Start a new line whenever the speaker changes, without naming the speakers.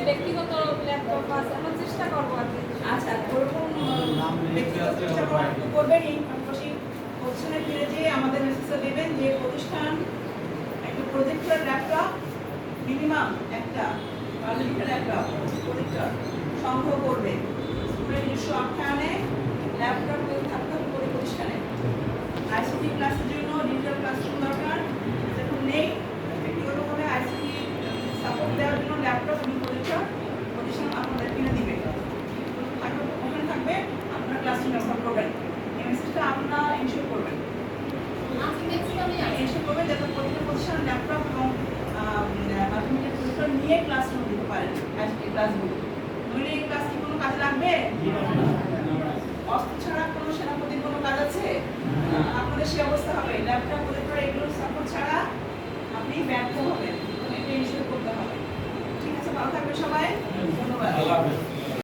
ব্যক্তিগত ল্যাপটপ আছে আমরা চেষ্টা করবো আর কি।
আচ্ছা ওরকম ব্যক্তিগত চেষ্টা করবেনই, পাশাপাশি প্রতিষ্ঠানে ফিরে যেয়ে আমাদের মেসেজটা দেবেন যে প্রতিষ্ঠান একটা প্রজেক্টর ল্যাপটপ মিনিমাম একটা আনলিমিটেড ল্যাপটপ প্রজেক্টর সংগ্রহ করবে। স্কুলের নিজস্ব অর্থায়নে ল্যাপটপ থাকতে হবে প্রতিষ্ঠানে। আইসিটি ক্লাসের জন্য ডিজিটাল ক্লাসরুম দরকার, যখন নেই ব্যক্তিগতভাবে আইসিটি সাপোর্ট দেওয়ার জন্য ল্যাপটপ এবং প্রজেক্টর প্রতিষ্ঠান আপনাদের কিনে দিবে। ওখানে থাকবে আপনারা ক্লাসরুম ব্যবহার করবেন। এই মেসেজটা আপনারা এনশিওর করবেন যাতে প্রতিটা প্রতিষ্ঠান ল্যাপটপ এবং মাল্টিমিডিয়া প্রজেক্টর নিয়ে ক্লাসরুম দিতে পারেন আইসিটি ক্লাসগুলো। নইলে এই ক্লাস কি কোনো কাজে লাগবে? অস্ত্র ছাড়া কোনো সেনাপতির কোনো কাজ আছে? আপনাদের সে অবস্থা হবে। ল্যাপটপ প্রজেক্টর এগুলোর সাপোর্ট ছাড়া আপনি ব্যর্থ হবেন। এটা ইনশিওর করতে হবে। ঠিক আছে, ভালো থাকবেন সবাই, ধন্যবাদ।